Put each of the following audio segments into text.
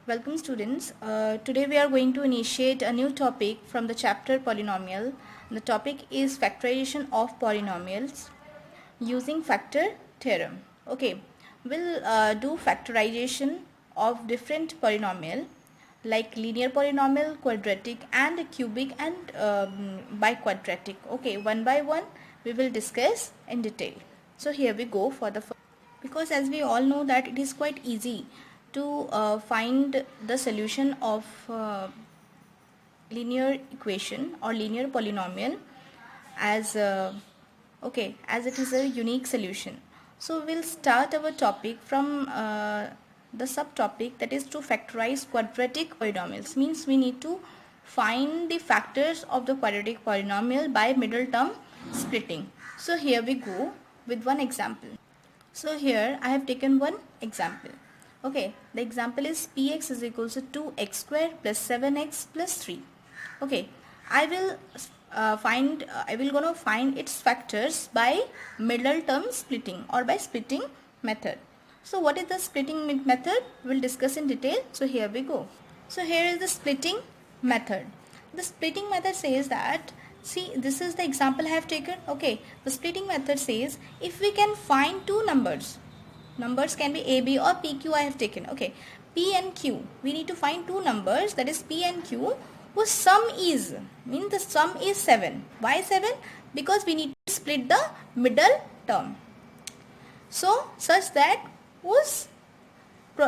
Welcome students. Today we are going to initiate a new topic from the chapter polynomial. The topic is factorization of polynomials using factor theorem. Okay, we'll do factorization of different polynomial like linear polynomial, quadratic and cubic and biquadratic. Okay, one by one we will discuss in detail. So here we go for the first. Because as we all know that it is quite easy to find the solution of linear equation or linear polynomial as as it is a unique solution. So we'll start our topic from the subtopic, that is to factorize quadratic polynomials. Means we need to find the factors of the quadratic polynomial by middle term splitting. So here we go with one example. So here I have taken one example. Okay, the example is px is equals to 2x square plus 7x plus 3. Okay, I will gonna find its factors by middle term splitting or by splitting method. So what is the splitting method? We'll discuss in detail. So here we go. So here is the splitting method. The splitting method says that, see, this is the example I have taken. Okay, the splitting method says if we can find two numbers can be a, b or p, q I have taken. Okay, p and q, we need to find two numbers, that is p and q, whose sum is, means the sum is 7. Why 7? Because we need to split the middle term. So such that whose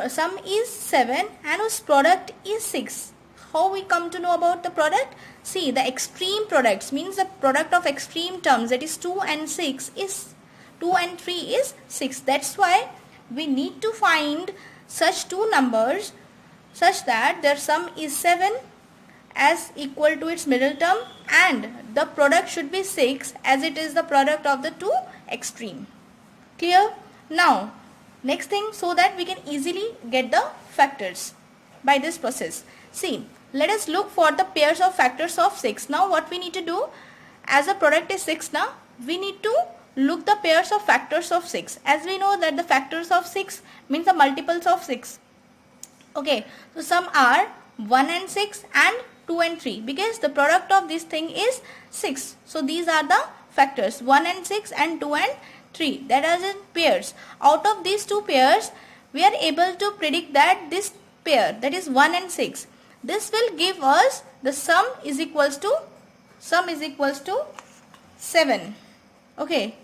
sum is 7 and whose product is 6. How we come to know about the product? See, the extreme products, means the product of extreme terms, that is 2 and 6 is 2 and 3 is 6. That's why we need to find such two numbers such that their sum is 7 as equal to its middle term and the product should be 6 as it is the product of the two extreme. Clear? Now next thing, so that we can easily get the factors by this process. See, let us look for the pairs of factors of 6. Now what we need to do, as the product is 6 now, we need to look the pairs of factors of 6. As we know that the factors of 6 means the multiples of 6. Okay, so some are 1 and 6 and 2 and 3 because the product of this thing is 6. So these are the factors 1 and 6 and 2 and 3, that are in pairs. Out of these two pairs we are able to predict that this pair, that is 1 and 6, this will give us the sum is equals to 7. Okay,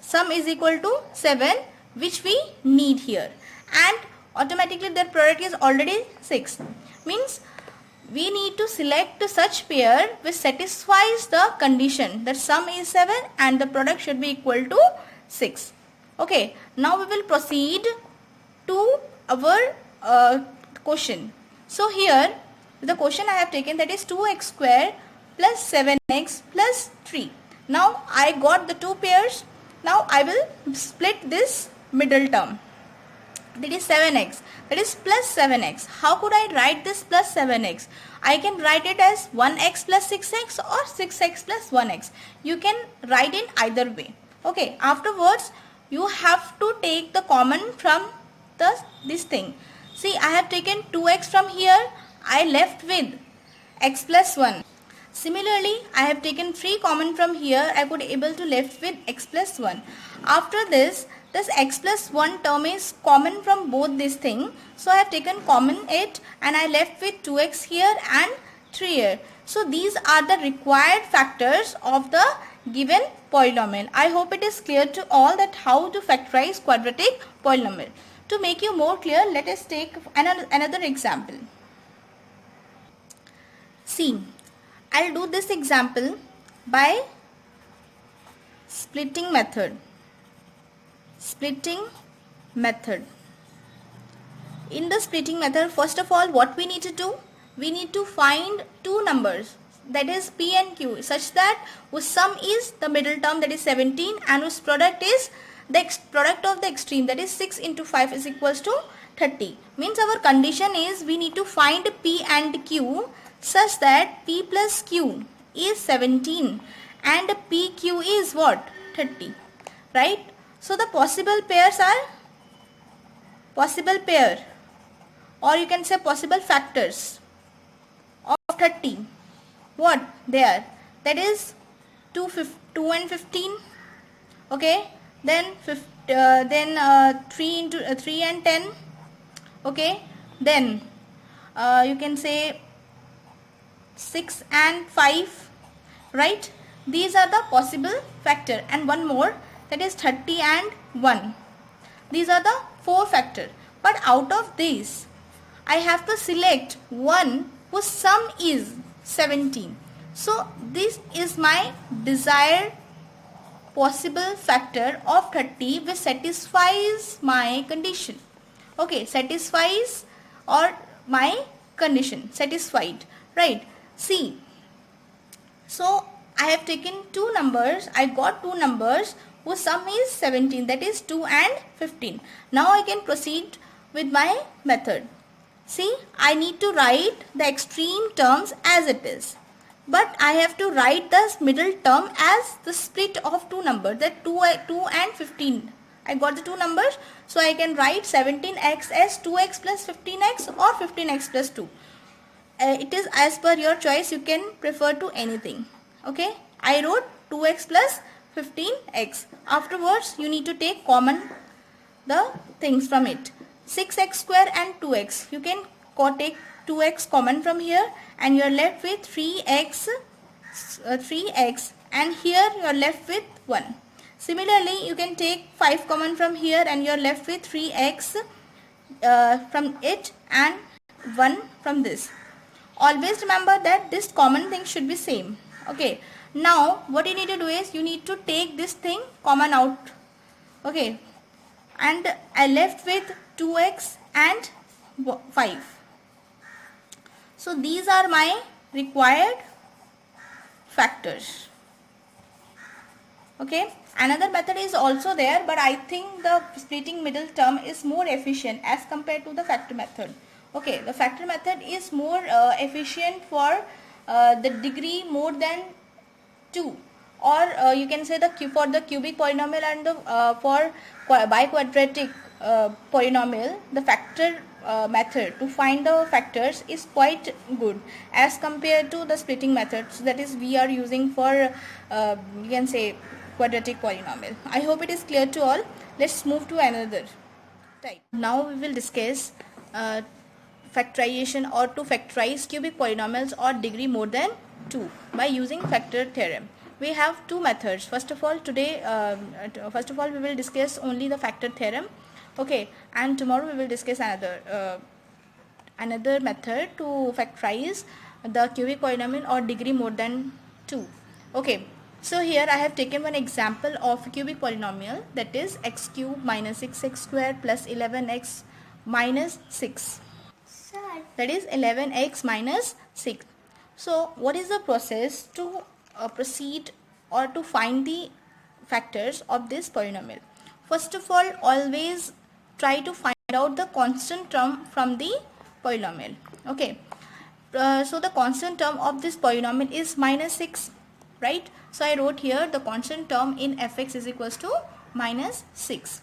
sum is equal to 7, which we need here, and automatically their product is already 6. Means we need to select such pair which satisfies the condition that sum is 7 and the product should be equal to 6. Okay, now we will proceed to our question. So here the question I have taken, that is 2x square plus 7x plus 3. Now I got the two pairs. Now I will split this middle term, that is 7x, that is plus 7x. How could I write this plus 7x? I can write it as 1x plus 6x or 6x plus 1x. You can write in either way. Okay, afterwards you have to take the common from this thing. See, I have taken 2x from here, I left with x plus 1. Similarly, I have taken 3 common from here, I could able to left with x plus 1. After this x plus 1 term is common from both this thing. So I have taken common it and I left with 2x here and 3 here. So these are the required factors of the given polynomial. I hope it is clear to all that how to factorize quadratic polynomial. To make you more clear, let us take another example. See, I'll do this example by splitting method. Splitting method. In the splitting method, first of all, what we need to do? We need to find two numbers, that is p and q, such that whose sum is the middle term, that is 17, and whose product is the product of the extreme, that is 6 into 5 is equals to 30. Means our condition is we need to find p and q such that p plus q is 17 and pq is what? 30. Right? So the possible pairs are, possible pair or you can say possible factors of 30. What they are? That is 2 and 15. Okay, then 3 and 10. Okay, then you can say 6 and 5, right? These are the possible factor, and one more, that is 30 and 1. These are the 4 factor, but out of these I have to select one whose sum is 17. So this is my desired possible factor of 30 which satisfies my condition. Okay, satisfies or my condition satisfied, right? See, so I have taken two numbers. I got two numbers whose sum is 17, that is 2 and 15. Now I can proceed with my method. See, I need to write the extreme terms as it is, but I have to write the middle term as the split of two numbers, that 2 and 15. I got the two numbers, so I can write 17x as 2x plus 15x or 15x plus 2. It is as per your choice, you can prefer to anything. Okay, I wrote 2x plus 15x. Afterwards you need to take common the things from it. 6x square and 2x, you can take 2x common from here and you are left with 3x and here you are left with 1. Similarly, you can take 5 common from here and you are left with 3x from it and 1 from this. Always remember that this common thing should be same. Okay, now what you need to do is you need to take this thing common out. Okay, and I left with 2x and 5. So these are my required factors. Okay, another method is also there, but I think the splitting middle term is more efficient as compared to the factor method. Okay, the factor method is more efficient for the degree more than 2, or you can say for the cubic polynomial and the for biquadratic polynomial, the factor method to find the factors is quite good as compared to the splitting methods that is we are using for you can say quadratic polynomial. I hope it is clear to all. Let's move to another type. Now we will discuss factorization or to factorize cubic polynomials or degree more than 2 by using factor theorem. We have two methods. First of all, today we will discuss only the factor theorem. Okay, and tomorrow we will discuss another method to factorize the cubic polynomial or degree more than 2. Okay, so here I have taken one example of a cubic polynomial, that is x cube minus 6x square plus 11x minus 6. That is 11x minus 6. So what is the process to proceed or to find the factors of this polynomial? First of all, always try to find out the constant term from the polynomial. Okay, so the constant term of this polynomial is minus 6, right? So I wrote here the constant term in fx is equals to minus 6.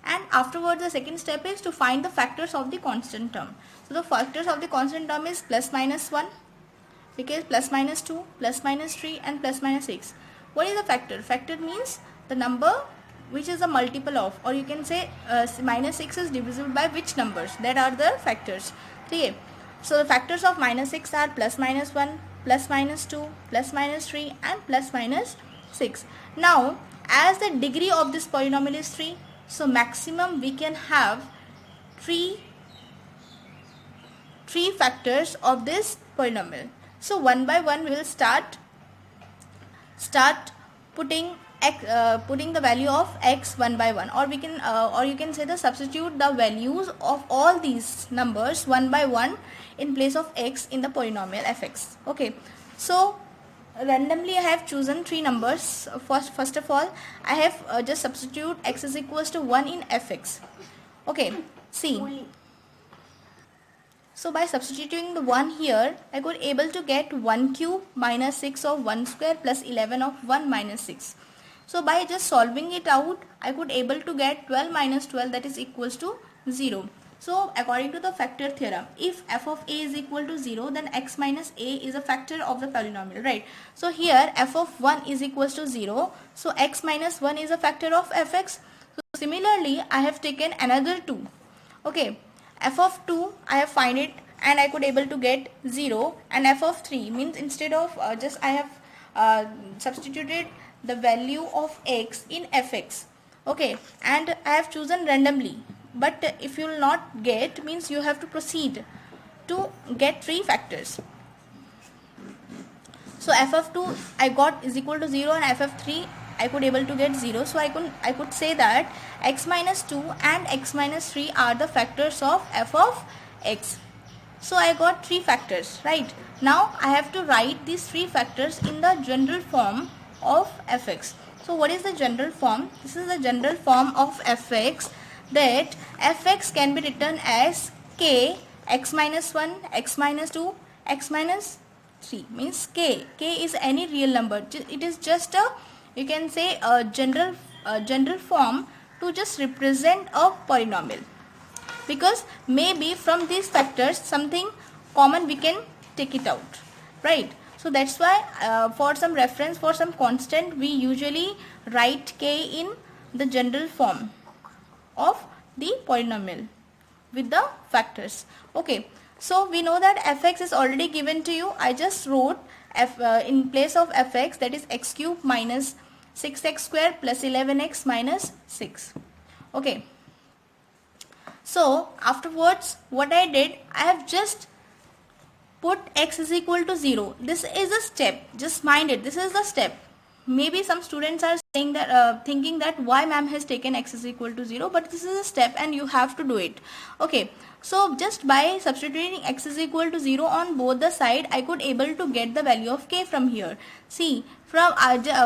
And afterwards the second step is to find the factors of the constant term. So the factors of the constant term is plus minus 1, because plus minus 2, plus minus 3 and plus minus 6. What is the factor? Factor means the number which is a multiple of, or you can say minus 6 is divisible by which numbers, that are the factors. Okay, so the factors of minus 6 are plus minus 1, plus minus 2, plus minus 3 and plus minus 6. Now as the degree of this polynomial is 3, so maximum we can have three factors of this polynomial. So one by one we will start putting the value of x one by one, or we can or you can say the substitute the values of all these numbers one by one in place of x in the polynomial fx. Okay, so randomly I have chosen three numbers. First of all, I have just substitute x is equals to 1 in fx. Okay, see. So by substituting the 1 here, I could able to get 1 cube minus 6 of 1 square plus 11 of 1 minus 6. So by just solving it out, I could able to get 12 minus 12, that is equals to 0. So according to the factor theorem, if f of a is equal to 0, then x minus a is a factor of the polynomial, right? So here f of 1 is equals to 0, so x minus 1 is a factor of fx. So similarly, I have taken another 2. Okay, f of 2 I have find it and I could able to get 0, and f of 3 means instead of just I have substituted the value of x in fx. Okay, and I have chosen randomly, but if you will not get, means you have to proceed to get 3 factors. So f of 2 I got is equal to 0, and f of 3 I could able to get 0. So I could say that x minus 2 and x minus 3 are the factors of f of x. So I got 3 factors, right? Now I have to write these 3 factors in the general form of fx. So what is the general form? This is the general form of fx, that fx can be written as k, x minus 1, x minus 2, x minus 3, means k is any real number. It is just a, you can say, a general form to just represent a polynomial, because maybe from these factors something common we can take it out, right? So that's why for some reference, for some constant, we usually write k in the general form of the polynomial with the factors. Okay, so we know that fx is already given to you. I just wrote in place of fx, that is x cube minus 6x square plus 11x minus 6. Okay, so afterwards what I did, I have just put x is equal to 0. This is a step, just mind it, this is the step. Maybe some students are saying that thinking that why ma'am has taken x is equal to 0, but this is a step and you have to do it. Okay, so just by substituting x is equal to 0 on both the side, I could able to get the value of k from here. See, from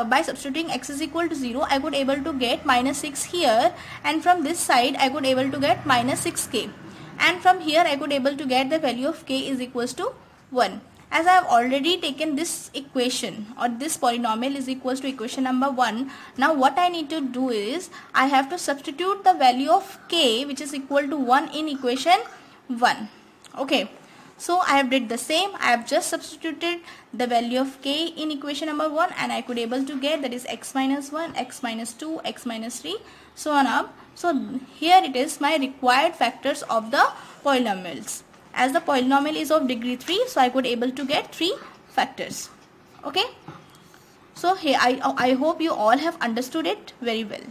by substituting x is equal to 0, I could able to get minus 6 here, and from this side I could able to get minus 6k, and from here I could able to get the value of k is equals to 1. As I have already taken this equation, or this polynomial is equals to equation number 1, now what I need to do is, I have to substitute the value of k, which is equal to 1, in equation 1. Okay, so I have did the same. I have just substituted the value of k in equation number 1, and I could able to get, that is x minus 1, x minus 2, x minus 3, so on up. So here it is my required factors of the polynomials. As the polynomial is of degree 3, so I could able to get 3 factors. Okay, so here I hope you all have understood it very well.